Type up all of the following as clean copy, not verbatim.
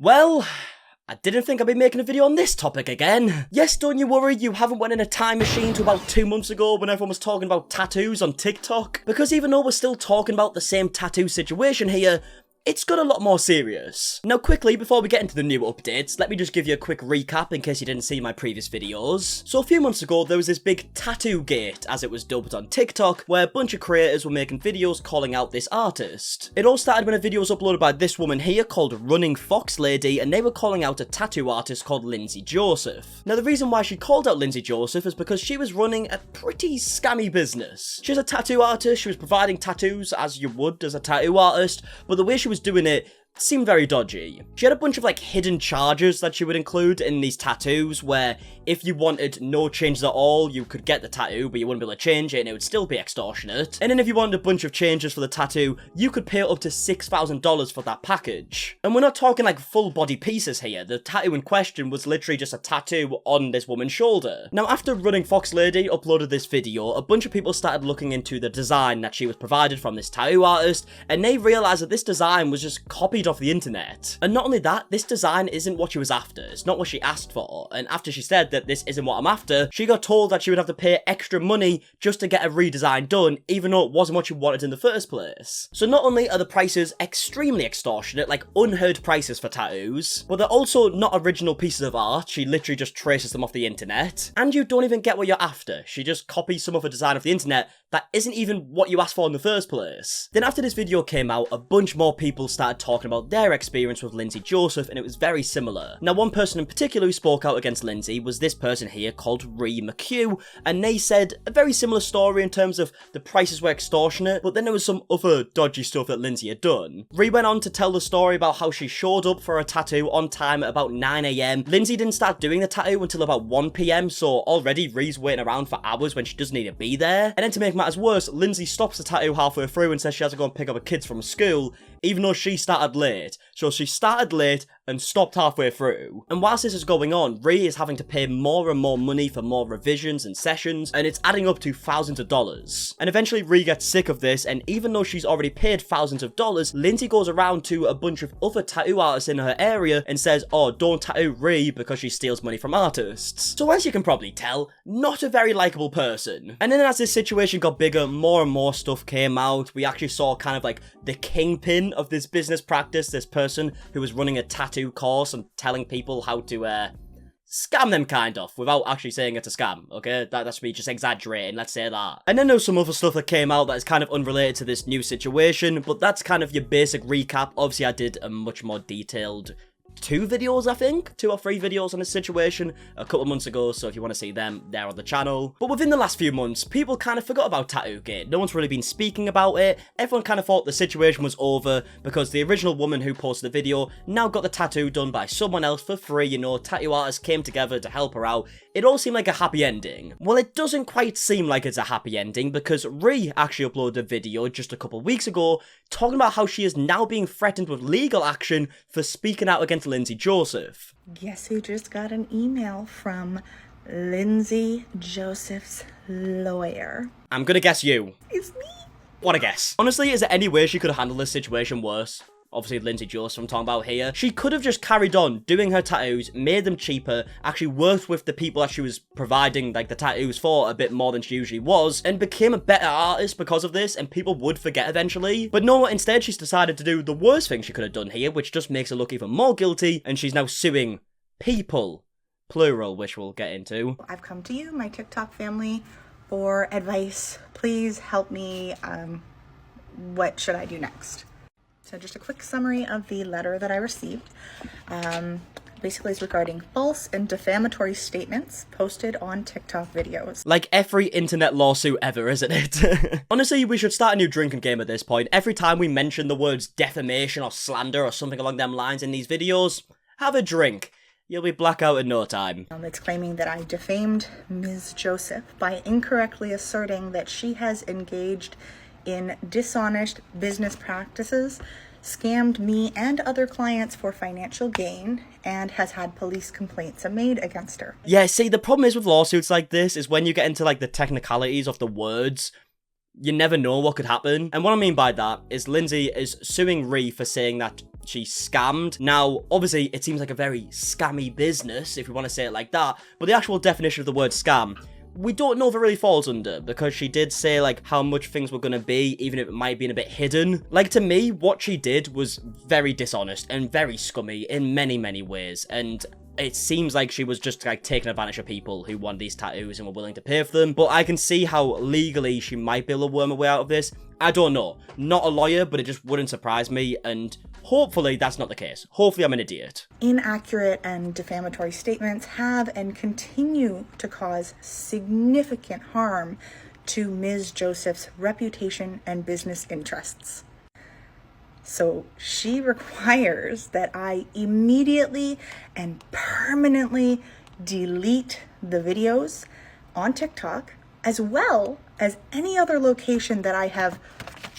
Well, I didn't think I'd be making a video on this topic again. Yes, don't you worry, you haven't went in a time machine to about 2 months ago when everyone was talking about tattoos on TikTok. Because even though we're still talking about the same tattoo situation here, it's got a lot more serious. Now quickly, before we get into the new updates, let me just give you a quick recap in case you didn't see my previous videos. So a few months ago, there was this big Tattoogate, as it was dubbed on TikTok, where a bunch of creators were making videos calling out this artist. It all started when a video was uploaded by this woman here called Running Fox Lady, and they were calling out a tattoo artist called Lindsey Joseph. Now the reason why she called out Lindsey Joseph is because she was running a pretty scammy business. She was a tattoo artist, she was providing tattoos as you would as a tattoo artist, but the way she was doing it seemed very dodgy. She had a bunch of like hidden charges that she would include in these tattoos where if you wanted no changes at all, you could get the tattoo, but you wouldn't be able to change it and it would still be extortionate. And then if you wanted a bunch of changes for the tattoo, you could pay up to $6,000 for that package. And we're not talking like full body pieces here. The tattoo in question was literally just a tattoo on this woman's shoulder. Now after Running Fox Lady uploaded this video, a bunch of people started looking into the design that she was provided from this tattoo artist, and they realized that this design was just copied off the internet. And not only that, this design isn't what she was after. It's not what she asked for. And after she said that this isn't what I'm after, she got told that she would have to pay extra money just to get a redesign done, even though it wasn't what she wanted in the first place. So not only are the prices extremely extortionate, like unheard prices for tattoos, but they're also not original pieces of art. She literally just traces them off the internet. And you don't even get what you're after. She just copies some of a design off the internet that isn't even what you asked for in the first place. Then after this video came out, a bunch more people started talking about their experience with Lindsey Joseph, and it was very similar. Now one person in particular who spoke out against Lindsey was this person here called Ree McHugh, and they said a very similar story in terms of the prices were extortionate, but then there was some other dodgy stuff that Lindsey had done. Ree went on to tell the story about how she showed up for a tattoo on time at about 9 AM. Lindsey didn't start doing the tattoo until about 1 PM, so already Ree's waiting around for hours when she doesn't need to be there. And then to make matters worse, Lindsey stops the tattoo halfway through and says she has to go and pick up her kids from school, even though she started late. So she started late and stopped halfway through. And whilst this is going on, Ree is having to pay more and more money for more revisions and sessions, and it's adding up to thousands of dollars. And eventually Ree gets sick of this, and even though she's already paid thousands of dollars, Lindsey goes around to a bunch of other tattoo artists in her area and says, oh, don't tattoo Ree because she steals money from artists. So as you can probably tell, not a very likable person. And then as this situation got bigger, more and more stuff came out. We actually saw kind of like the kingpin of this business practice, this person who was running a tattoo course and telling people how to scam them kind of, without actually saying it's a scam, okay? That's me just exaggerating, let's say that. And then there's some other stuff that came out that is kind of unrelated to this new situation, but that's kind of your basic recap. Obviously I did a much more detailed 2 videos, I think? 2 or 3 videos on this situation a couple months ago, so if you want to see them, they're on the channel. But within the last few months, people kind of forgot about Tattoogate. No one's really been speaking about it. Everyone kind of thought the situation was over because the original woman who posted the video now got the tattoo done by someone else for free, you know, tattoo artists came together to help her out. It all seemed like a happy ending. Well, it doesn't quite seem like it's a happy ending because Ree actually uploaded a video just a couple weeks ago talking about how she is now being threatened with legal action for speaking out against Lindsey Joseph. Guess who just got an email from Lindsey Joseph's lawyer? I'm gonna guess you. It's me. What a guess. Honestly, is there any way she could have handled this situation worse? Obviously, Lindsey Joseph I'm talking about here. She could have just carried on doing her tattoos, made them cheaper, actually worked with the people that she was providing like the tattoos for a bit more than she usually was, and became a better artist because of this, and people would forget eventually. But no, instead she's decided to do the worst thing she could have done here, which just makes her look even more guilty, and she's now suing people, plural, which we'll get into. I've come to you, my TikTok family, for advice. Please help me. What should I do next? So just a quick summary of the letter that I received. Basically it's regarding false and defamatory statements posted on TikTok videos. Like every internet lawsuit ever, isn't it? Honestly, we should start a new drinking game at this point. Every time we mention the words defamation or slander or something along them lines in these videos, have a drink. You'll be blackout in no time. It's claiming that I defamed Ms. Joseph by incorrectly asserting that she has engaged in dishonest business practices, scammed me and other clients for financial gain, and has had police complaints made against her. Yeah, see, the problem is with lawsuits like this is when you get into like the technicalities of the words, you never know what could happen. And what I mean by that is Lindsey is suing Ree for saying that she scammed. Now, obviously, it seems like a very scammy business, if you want to say it like that, but the actual definition of the word scam, we don't know if it really falls under, because she did say, like, how much things were gonna be, even if it might be a bit hidden. Like, to me, what she did was very dishonest and very scummy in many, many ways, and it seems like she was just, like, taking advantage of people who wanted these tattoos and were willing to pay for them. But I can see how legally she might be able to worm her way out of this. I don't know. Not a lawyer, but it just wouldn't surprise me, and hopefully that's not the case. Hopefully I'm an idiot. Inaccurate and defamatory statements have and continue to cause significant harm to Ms. Joseph's reputation and business interests. So she requires that I immediately and permanently delete the videos on TikTok, as well as any other location that I have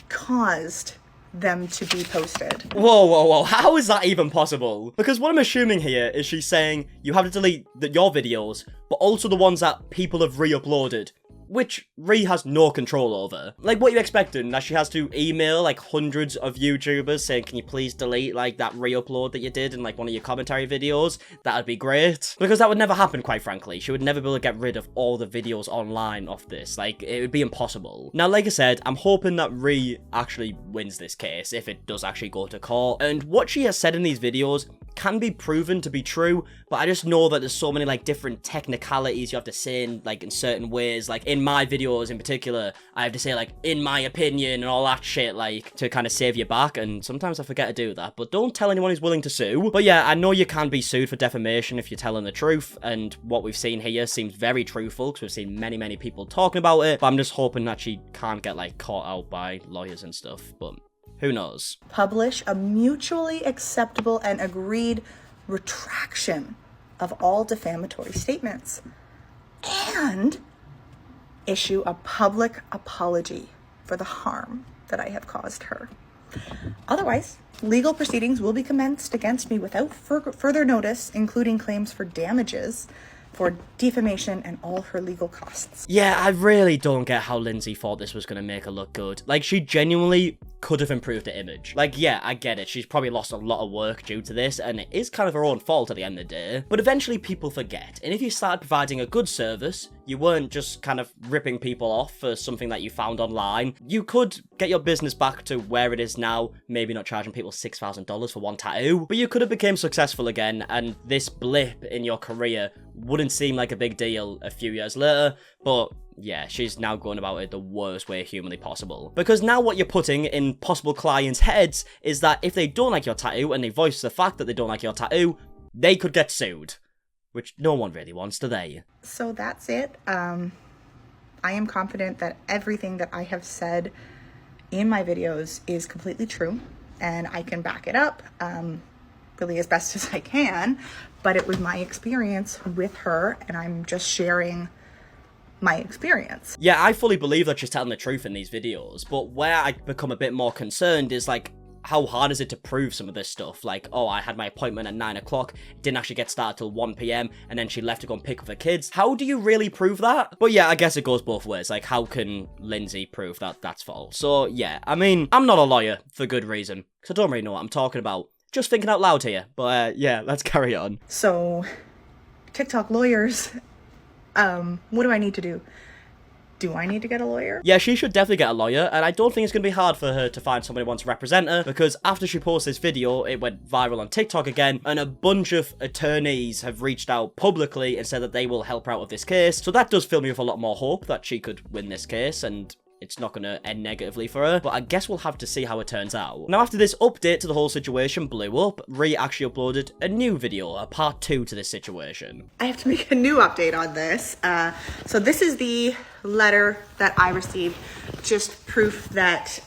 caused them to be posted. Whoa, whoa, whoa, how is that even possible? Because what I'm assuming here is she's saying you have to delete your videos, but also the ones that people have re-uploaded, which Ree has no control over. Like, what are you expecting? That she has to email, like, hundreds of YouTubers saying, can you please delete, like, that re-upload that you did in, like, one of your commentary videos? That'd be great. Because that would never happen, quite frankly. She would never be able to get rid of all the videos online of this. Like, it would be impossible. Now, like I said, I'm hoping that Ree actually wins this case, if it does actually go to court. And what she has said in these videos can be proven to be true, but I just know that there's so many, like, different technicalities you have to say in, like, in certain ways. Like, in my videos in particular, I have to say, like, in my opinion and all that shit, like, to kind of save your back, and sometimes I forget to do that, but don't tell anyone who's willing to sue. But yeah, I know you can be sued for defamation if you're telling the truth, and what we've seen here seems very truthful, because we've seen many, many people talking about it, but I'm just hoping that she can't get, like, caught out by lawyers and stuff, but who knows? Publish a mutually acceptable and agreed retraction of all defamatory statements, and issue a public apology for the harm that I have caused her. Otherwise, legal proceedings will be commenced against me without further notice, including claims for damages for defamation and all her legal costs. Yeah, I really don't get how Lindsey thought this was going to make her look good. Like, she genuinely could have improved her image. Like, yeah, I get it. She's probably lost a lot of work due to this, and it is kind of her own fault at the end of the day. But eventually people forget. And if you started providing a good service, you weren't just kind of ripping people off for something that you found online, you could get your business back to where it is now, maybe not charging people $6,000 for one tattoo, but you could have become successful again, and this blip in your career wouldn't seem like a big deal a few years later. But yeah, she's now going about it the worst way humanly possible. Because now what you're putting in possible clients' heads is that if they don't like your tattoo and they voice the fact that they don't like your tattoo, they could get sued. Which no one really wants, do they? So that's it. I am confident that everything that I have said in my videos is completely true, and I can back it up really as best as I can, but it was my experience with her, and I'm just sharing my experience. Yeah, I fully believe that she's telling the truth in these videos, but where I become a bit more concerned is, like, how hard is it to prove some of this stuff? Like, oh, I had my appointment at 9 o'clock, didn't actually get started till 1 p.m, and then she left to go and pick up her kids. How do you really prove that? But yeah, I guess it goes both ways. Like, how can Lindsey prove that that's false? So yeah, I mean, I'm not a lawyer for good reason, because I don't really know what I'm talking about. Just thinking out loud here. But yeah, let's carry on. So, TikTok lawyers, what do I need to do? Do I need to get a lawyer? Yeah, she should definitely get a lawyer, and I don't think it's going to be hard for her to find somebody who wants to represent her, because after she posted this video, it went viral on TikTok again, and a bunch of attorneys have reached out publicly and said that they will help her out with this case. So that does fill me with a lot more hope that she could win this case, and it's not going to end negatively for her, but I guess we'll have to see how it turns out. Now, after this update to the whole situation blew up, Ree actually uploaded a new video, a part 2 to this situation. I have to make a new update on this. So this is the letter that I received, just proof that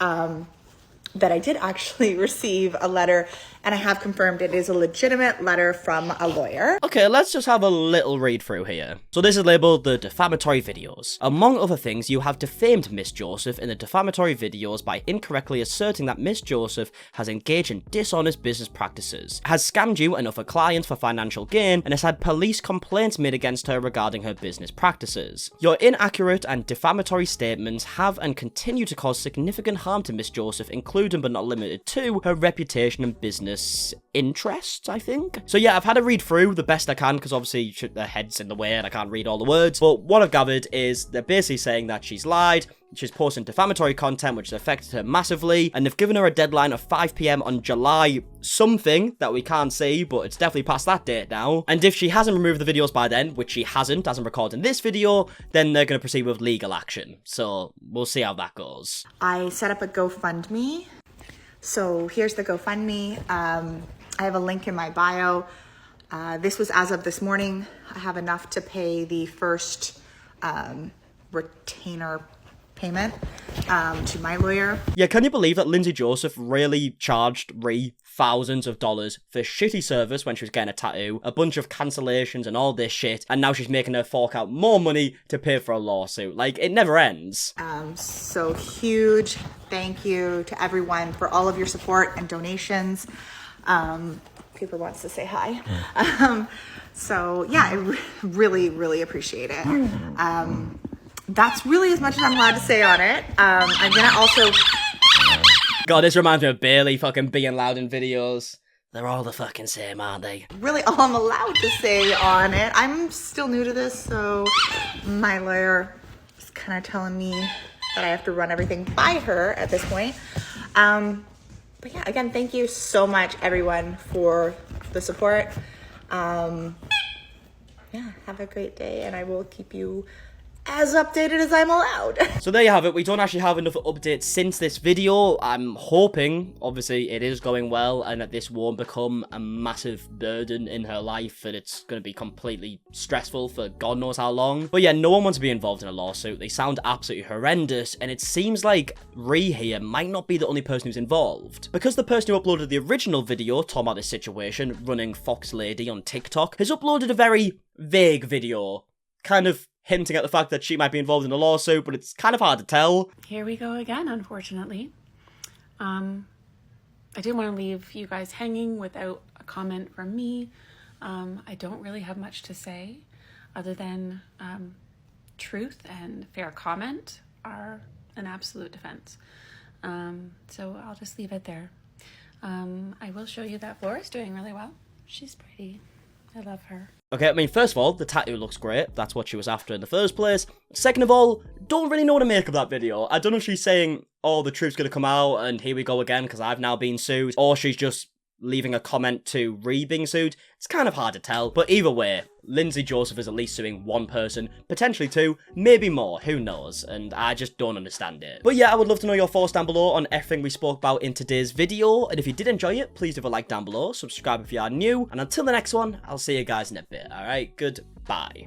that I did actually receive a letter, and I have confirmed it is a legitimate letter from a lawyer. Okay, let's just have a little read through here. So this is labeled the defamatory videos. Among other things, you have defamed Miss Joseph in the defamatory videos by incorrectly asserting that Miss Joseph has engaged in dishonest business practices, has scammed you and other clients for financial gain, and has had police complaints made against her regarding her business practices. Your inaccurate and defamatory statements have and continue to cause significant harm to Miss Joseph, including but not limited to her reputation and business business interests, I think. So yeah, I've had to read through the best I can, because obviously the head's in the way and I can't read all the words. But what I've gathered is they're basically saying that she's lied, she's posting defamatory content which has affected her massively, and they've given her a deadline of 5 PM on July something that we can't see, but it's definitely past that date now. And if she hasn't removed the videos by then, which she hasn't, as I'm recording this video, then they're going to proceed with legal action. So we'll see how that goes. I set up a GoFundMe. So here's the GoFundMe. I have a link in my bio. This was as of this morning. I have enough to pay the first retainer payment to my lawyer. Yeah, can you believe that Lindsey Joseph really charged Ree thousands of dollars for shitty service when she was getting a tattoo, a bunch of cancellations and all this shit, and now she's making her fork out more money to pay for a lawsuit? Like, it never ends. So huge thank you to everyone for all of your support and donations. Cooper wants to say hi. So yeah, I really, really appreciate it. That's really as much as I'm allowed to say on it. I'm gonna also... God, this reminds me of Bailey fucking being loud in videos. They're all the fucking same, aren't they? Really all I'm allowed to say on it. I'm still new to this, so my lawyer is kind of telling me that I have to run everything by her at this point. But yeah, again, thank you so much, everyone, for the support. Yeah, have a great day, and I will keep you as updated as I'm allowed. So there you have it. We don't actually have enough updates since this video. I'm hoping, obviously, it is going well and that this won't become a massive burden in her life and it's going to be completely stressful for God knows how long. But yeah, no one wants to be involved in a lawsuit. They sound absolutely horrendous, and it seems like Ree here might not be the only person who's involved, because the person who uploaded the original video talking about this situation, running Fox Lady on TikTok, has uploaded a very vague video, kind of hinting at the fact that she might be involved in a lawsuit, but it's kind of hard to tell. Here we go again, unfortunately. I didn't want to leave you guys hanging without a comment from me. I don't really have much to say other than truth and fair comment are an absolute defense. So I'll just leave it there. I will show you that Flora's doing really well. She's pretty. I love her. Okay, I mean, first of all, the tattoo looks great. That's what she was after in the first place. Second of all, don't really know what to make of that video. I don't know if she's saying, oh, the truth's gonna come out and here we go again because I've now been sued, or she's just leaving a comment to Ree being sued. It's kind of hard to tell, but either way, Lindsey Joseph is at least suing one person, potentially two, maybe more, who knows, and I just don't understand it. But yeah, I would love to know your thoughts down below on everything we spoke about in today's video, and if you did enjoy it, please leave a like down below, subscribe if you are new, and until the next one, I'll see you guys in a bit, alright? Goodbye.